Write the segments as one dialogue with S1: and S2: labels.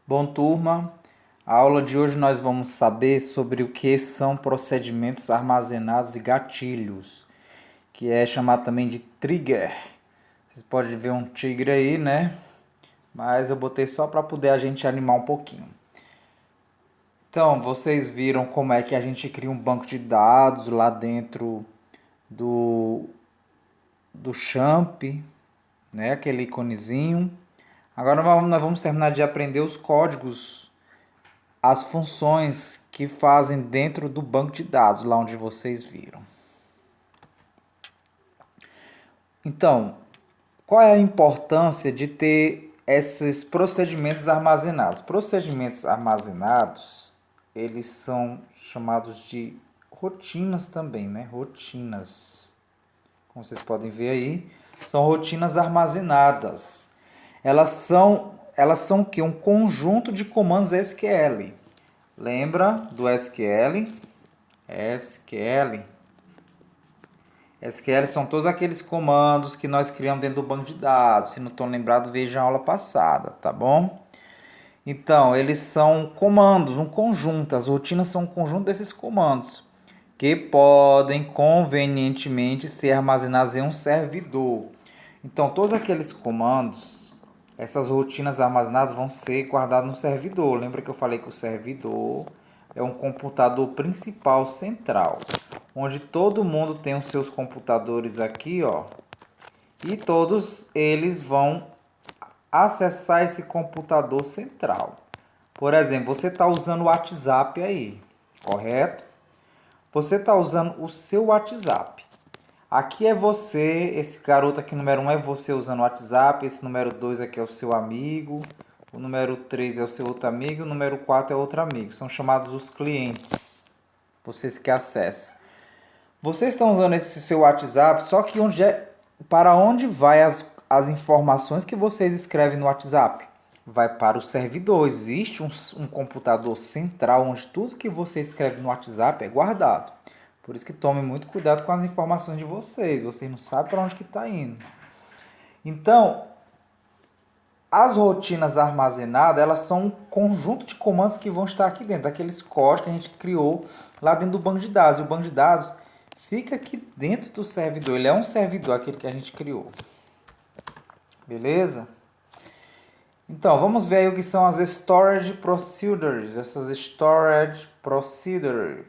S1: Bom, turma, a aula de hoje nós vamos saber sobre o que são procedimentos armazenados e gatilhos, que é chamado também de trigger. Vocês podem ver um tigre aí, né? Mas eu botei só para poder a gente animar um pouquinho. Então, vocês viram como é que a gente cria um banco de dados lá dentro do, do Champ, né? Aquele iconezinho. Agora nós vamos terminar de aprender os códigos, as funções que fazem dentro do banco de dados, lá onde vocês viram. Então, qual é a importância de ter esses procedimentos armazenados? Procedimentos armazenados, eles são chamados de rotinas também, né? Rotinas. Como vocês podem ver aí, são rotinas armazenadas. Elas são o quê? Um conjunto de comandos SQL. Lembra do SQL? SQL. SQL são todos aqueles comandos que nós criamos dentro do banco de dados. Se não estão lembrados, veja a aula passada, tá bom? Então, eles são comandos, um conjunto. As rotinas são um conjunto desses comandos que podem convenientemente ser armazenados em um servidor. Então, todos aqueles comandos, essas rotinas armazenadas vão ser guardadas no servidor. Lembra que eu falei que o servidor é um computador principal central, onde todo mundo tem os seus computadores aqui, ó, e todos eles vão acessar esse computador central. Por exemplo, você está usando o WhatsApp aí, correto? Você está usando o seu WhatsApp. Aqui é você, esse garoto aqui, número 1 é você usando o WhatsApp, esse número 2 aqui é o seu amigo, o número 3 é o seu outro amigo, o número 4 é outro amigo. São chamados os clientes, vocês que acessam. Vocês estão usando esse seu WhatsApp, só que para onde vai as informações que vocês escrevem no WhatsApp? Vai para o servidor. Existe um computador central onde tudo que você escreve no WhatsApp é guardado. Por isso que tome muito cuidado com as informações de vocês. Vocês não sabem para onde que está indo. Então, as rotinas armazenadas, elas são um conjunto de comandos que vão estar aqui dentro, daqueles códigos que a gente criou lá dentro do banco de dados. E o banco de dados fica aqui dentro do servidor. Ele é um servidor, aquele que a gente criou. Beleza? Então, vamos ver aí o que são as storage procedures. Essas storage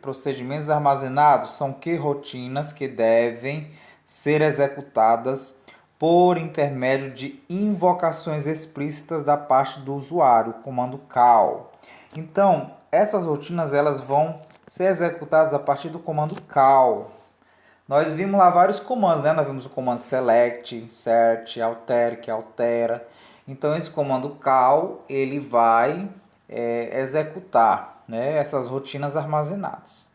S1: procedimentos armazenados, são que rotinas que devem ser executadas por intermédio de invocações explícitas da parte do usuário, o comando call. Então, essas rotinas elas vão ser executadas a partir do comando call. Nós vimos lá vários comandos, né? Nós vimos o comando select, insert, alter, que altera. Então, esse comando call, ele vai executar, né, essas rotinas armazenadas.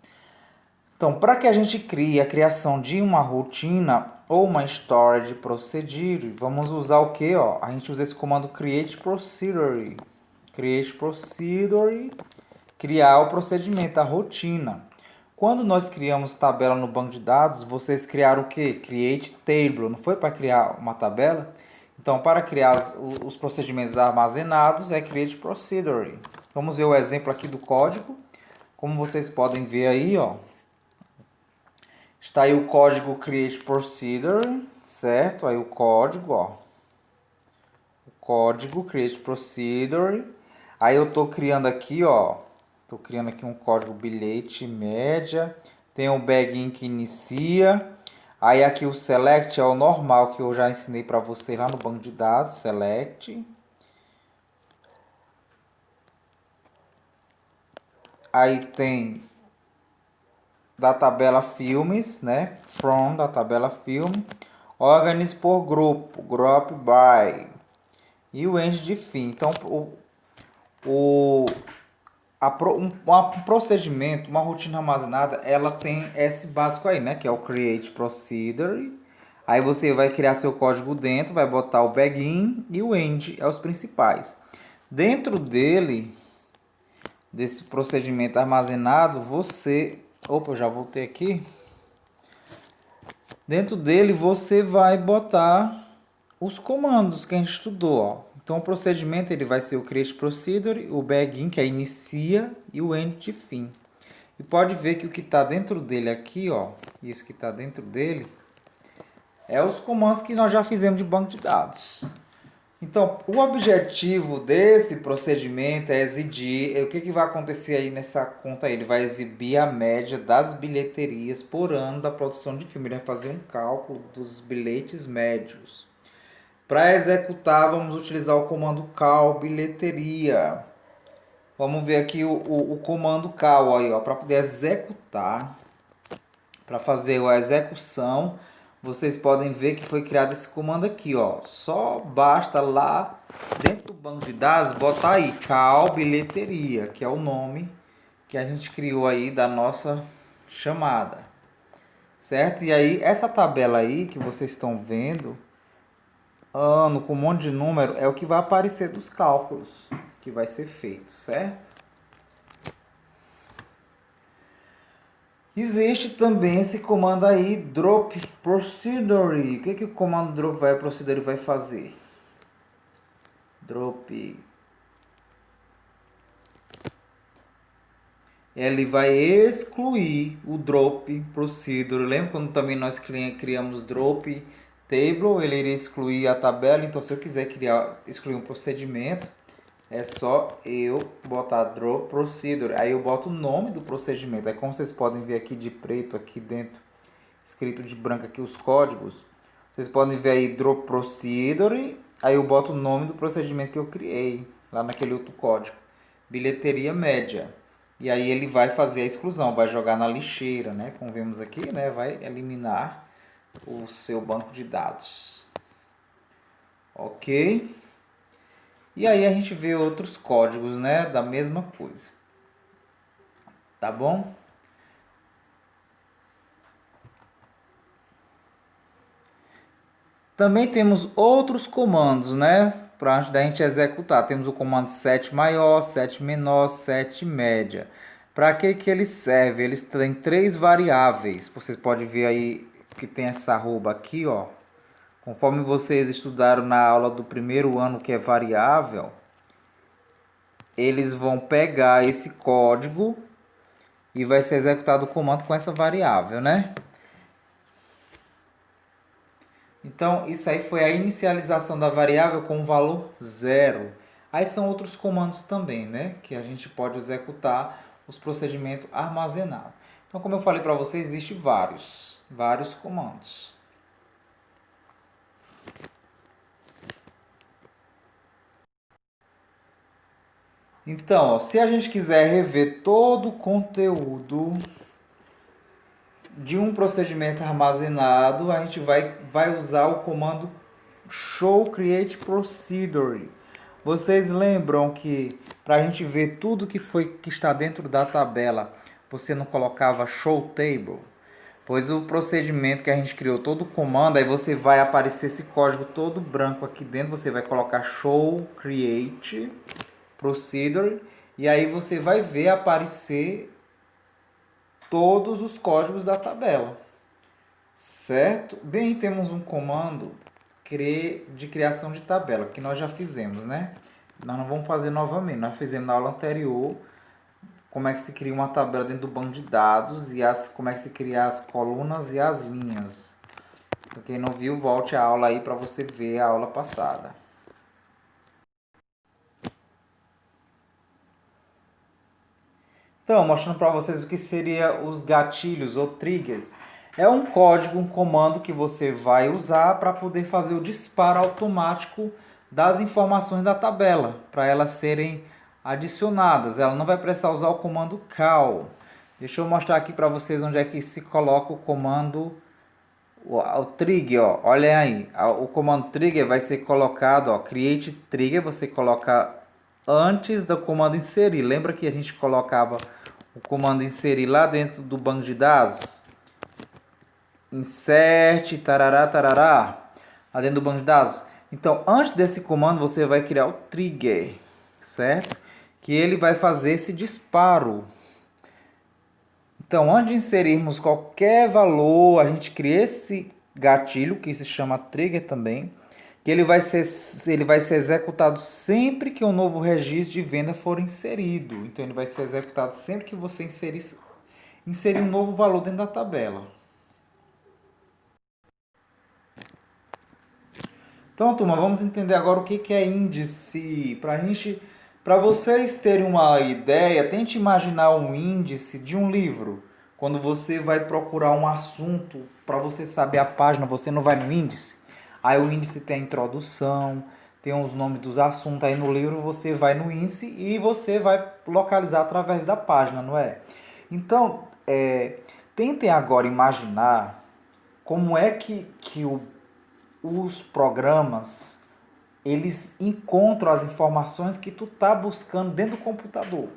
S1: Então, para que a gente crie a criação de uma rotina ou uma storage procedure, vamos usar o que? A gente usa esse comando create procedure. Create procedure, criar o procedimento, a rotina. Quando nós criamos tabela no banco de dados, vocês criaram o que? Create table, não foi para criar uma tabela? Então, para criar os procedimentos armazenados, é create procedure. Vamos ver o exemplo aqui do código. Como vocês podem ver aí, ó, está aí o código create procedure, certo? Aí o código, ó, o código create procedure. Aí eu estou criando aqui, ó, estou criando aqui um código bilhete média. Tem o begin que inicia. Aí aqui o select é o normal que eu já ensinei para vocês lá no banco de dados, select. Aí tem da tabela filmes, né? From da tabela filme. Organize por grupo, group by. E o end de fim. Então um procedimento, uma rotina armazenada, ela tem esse básico aí, né? Que é o create procedure. Aí você vai criar seu código dentro, vai botar o begin e o end, é os principais. Dentro dele, desse procedimento armazenado, Opa, eu já voltei aqui. Dentro dele você vai botar os comandos que a gente estudou, ó. Então, o procedimento ele vai ser o create procedure, o begin, que é inicia, e o end de fim. E pode ver que o que está dentro dele aqui, ó, isso que está dentro dele, é os comandos que nós já fizemos de banco de dados. Então, o objetivo desse procedimento é exigir, o que, que vai acontecer aí nessa conta aí? Ele vai exibir a média das bilheterias por ano da produção de filme. Ele vai fazer um cálculo dos bilhetes médios. Para executar, vamos utilizar o comando cal bilheteria. Vamos ver aqui o comando cal aí, ó, para poder executar, para fazer a execução. Vocês podem ver que foi criado esse comando aqui, ó. Só basta lá dentro do banco de dados botar aí cal bilheteria, que é o nome que a gente criou aí da nossa chamada, certo? E aí essa tabela aí que vocês estão vendo, ano com um monte de número, é o que vai aparecer dos cálculos que vai ser feito, certo? Existe também esse comando aí, drop procedure. O que, que o comando drop procedure vai fazer? Drop. Ele vai excluir o drop procedure. Lembra quando também nós criamos drop table? Ele iria excluir a tabela. Então, se eu quiser excluir um procedimento, é só eu botar drop procedure. Aí eu boto o nome do procedimento. Aí como vocês podem ver aqui de preto, aqui dentro, escrito de branco aqui os códigos. Vocês podem ver aí drop procedure. Aí eu boto o nome do procedimento que eu criei, lá naquele outro código. Bilheteria média. E aí ele vai fazer a exclusão, vai jogar na lixeira, né? Como vemos aqui, né? Vai eliminar o seu banco de dados. Ok? E aí a gente vê outros códigos, né, da mesma coisa. Tá bom? Também temos outros comandos, né, para antes da gente executar. Temos o comando set maior, set menor, set média. Para que que ele serve? Eles têm três variáveis. Vocês podem ver aí que tem essa arroba aqui, ó. Conforme vocês estudaram na aula do primeiro ano que é variável, eles vão pegar esse código e vai ser executado o comando com essa variável, né? Então, isso aí foi a inicialização da variável com o valor zero. Aí são outros comandos também, né? Que a gente pode executar os procedimentos armazenados. Então, como eu falei para vocês, existem vários comandos. Então, ó, se a gente quiser rever todo o conteúdo de um procedimento armazenado, a gente vai usar o comando show create procedure. Vocês lembram que para a gente ver tudo que está dentro da tabela, você não colocava show table? Pois o procedimento que a gente criou, todo o comando, aí você vai aparecer esse código todo branco aqui dentro, você vai colocar show create procedure e aí você vai ver aparecer todos os códigos da tabela, certo? Bem, temos um comando de criação de tabela, que nós já fizemos, né? Nós não vamos fazer novamente, nós fizemos na aula anterior como é que se cria uma tabela dentro do banco de dados e como é que se cria as colunas e as linhas. Então, quem não viu, volte a aula aí para você ver a aula passada. Então, mostrando para vocês o que seria os gatilhos ou triggers. É um código, um comando que você vai usar para poder fazer o disparo automático das informações da tabela, para elas serem adicionadas. Ela não vai precisar usar o comando cal. Deixa eu mostrar aqui para vocês onde é que se coloca o comando, o trigger, ó. Olha aí, o comando trigger vai ser colocado, ó, create trigger, você coloca antes do comando inserir. Lembra que a gente colocava o comando inserir lá dentro do banco de dados? Insert, tarará, tarará, lá dentro do banco de dados. Então, antes desse comando, você vai criar o trigger, certo? Que ele vai fazer esse disparo. Então, antes de inserirmos qualquer valor, a gente cria esse gatilho, que se chama trigger também, que ele vai ser executado sempre que um novo registro de venda for inserido. Então, ele vai ser executado sempre que você inserir um novo valor dentro da tabela. Então, turma, vamos entender agora o que é índice. Para vocês terem uma ideia, tente imaginar um índice de um livro. Quando você vai procurar um assunto, para você saber a página, você não vai no índice. Aí o índice tem a introdução, tem os nomes dos assuntos. Aí no livro você vai no índice e você vai localizar através da página, não é? Então, tentem agora imaginar como é que os programas eles encontram as informações que tu tá buscando dentro do computador.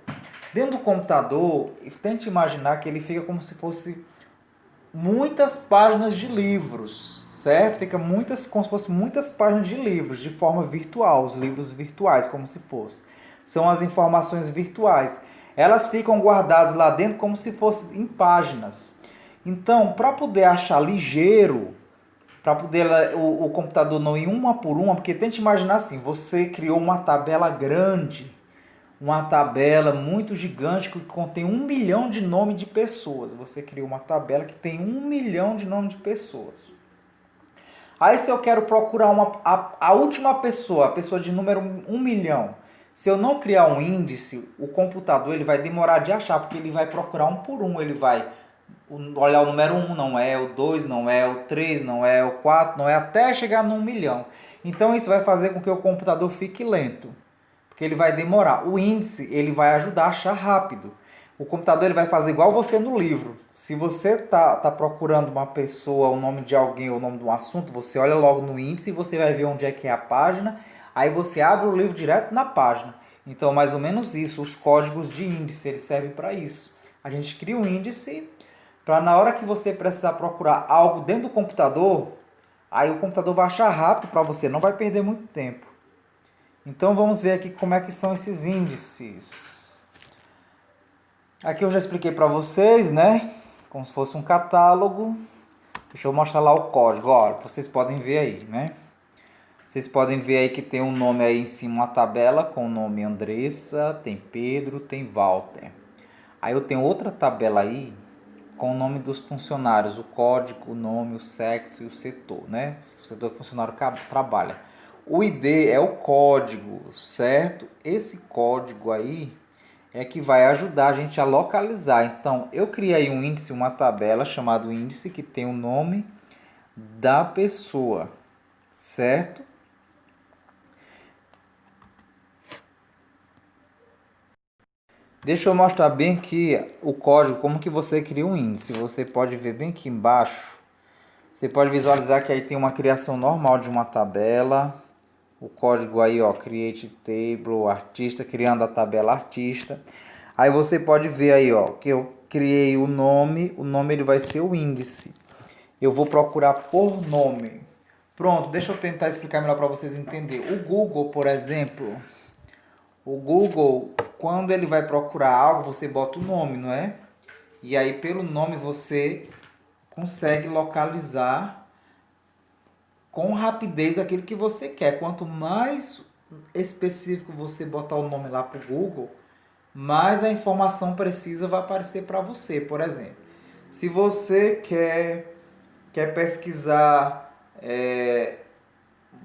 S1: Dentro do computador, tente imaginar que ele fica como se fosse muitas páginas de livros, certo? Fica como se fosse muitas páginas de livros de forma virtual, os livros virtuais, como se fosse. São as informações virtuais. Elas ficam guardadas lá dentro como se fossem em páginas. Então, para poder achar ligeiro, para poder o computador não ir uma por uma, porque tente imaginar assim, você criou uma tabela grande, uma tabela muito gigante que contém 1 milhão de nomes de pessoas. Você criou uma tabela que tem 1 milhão de nomes de pessoas. Aí se eu quero procurar a última pessoa, a pessoa de número 1 milhão, se eu não criar um índice, o computador ele vai demorar de achar, porque ele vai procurar um por um, ele vai olhar o número 1, não é, o 2 não é, o 3 não é, o 4 não é, até chegar no 1 milhão. Então isso vai fazer com que o computador fique lento, porque ele vai demorar. O índice ele vai ajudar a achar rápido. O computador ele vai fazer igual você no livro. Se você tá procurando uma pessoa, o nome de alguém ou o nome de um assunto, você olha logo no índice e você vai ver onde é que é a página. Aí você abre o livro direto na página. Então, mais ou menos isso. Os códigos de índice eles servem para isso. A gente cria um índice para na hora que você precisar procurar algo dentro do computador, aí o computador vai achar rápido para você, não vai perder muito tempo. Então vamos ver aqui como é que são esses índices. Aqui eu já expliquei para vocês, né? Como se fosse um catálogo. Deixa eu mostrar lá o código. Olha, vocês podem ver aí, né? Vocês podem ver aí que tem um nome aí em cima, uma tabela com o nome Andressa, tem Pedro, tem Walter. Aí eu tenho outra tabela aí com o nome dos funcionários, o código, o nome, o sexo e o setor, né? O setor que o funcionário trabalha. O ID é o código, certo? Esse código aí é que vai ajudar a gente a localizar. Então, eu criei um índice, uma tabela chamada índice que tem o nome da pessoa, certo? Deixa eu mostrar bem aqui o código, como que você cria um índice. Você pode ver bem aqui embaixo. Você pode visualizar que aí tem uma criação normal de uma tabela. O código aí, ó, create table, artista, criando a tabela artista. Aí você pode ver aí, ó, que eu criei o nome ele vai ser o índice. Eu vou procurar por nome. Pronto, deixa eu tentar explicar melhor para vocês entenderem. O Google, por exemplo, o Google, quando ele vai procurar algo, você bota o nome, não é? E aí pelo nome você consegue localizar com rapidez aquilo que você quer. Quanto mais específico você botar o nome lá para o Google, mais a informação precisa vai aparecer para você. Por exemplo, se você quer pesquisar,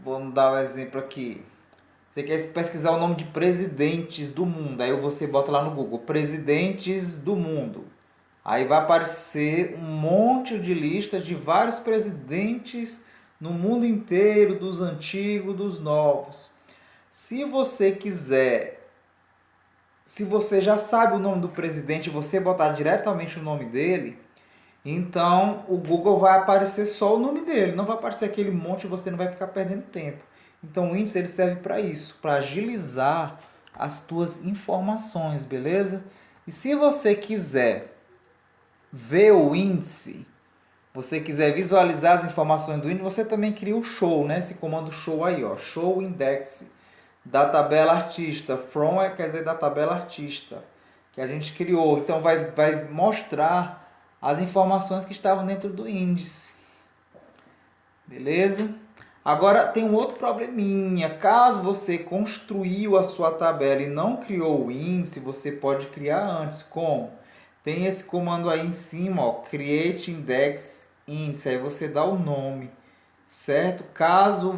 S1: vamos dar um exemplo aqui. Você quer pesquisar o nome de presidentes do mundo, aí você bota lá no Google, presidentes do mundo. Aí vai aparecer um monte de listas de vários presidentes no mundo inteiro, dos antigos, dos novos. Se você quiser, se você já sabe o nome do presidente e você botar diretamente o nome dele, então o Google vai aparecer só o nome dele, não vai aparecer aquele monte e você não vai ficar perdendo tempo. Então o índice ele serve para isso, para agilizar as tuas informações, beleza? E se você quiser ver o índice, você quiser visualizar as informações do índice, você também cria o show, né? Esse comando show aí, ó, show index da tabela artista. From quer dizer da tabela artista que a gente criou. Então vai mostrar as informações que estavam dentro do índice. Beleza? Agora tem um outro probleminha. Caso você construiu a sua tabela e não criou o índice, você pode criar antes. Como? Tem esse comando aí em cima, ó, create index índice. Aí você dá o nome, certo? Caso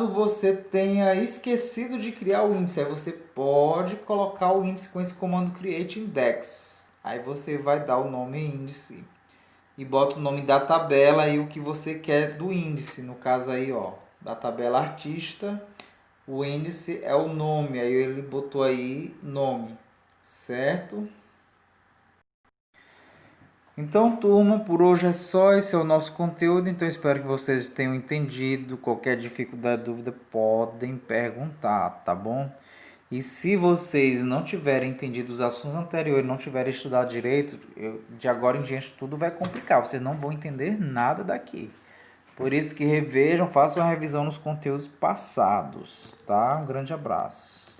S1: você tenha esquecido de criar o índice, aí você pode colocar o índice com esse comando create index. Aí você vai dar o nome índice e bota o nome da tabela e o que você quer do índice. No caso aí, ó, da tabela artista, o índice é o nome. Aí ele botou aí nome, certo? Então, turma, por hoje é só. Esse é o nosso conteúdo. Então, espero que vocês tenham entendido. Qualquer dificuldade, dúvida, podem perguntar, tá bom? E se vocês não tiverem entendido os assuntos anteriores, não tiverem estudado direito, de agora em diante tudo vai complicar. Vocês não vão entender nada daqui. Por isso que revejam, façam uma revisão nos conteúdos passados, tá? Um grande abraço.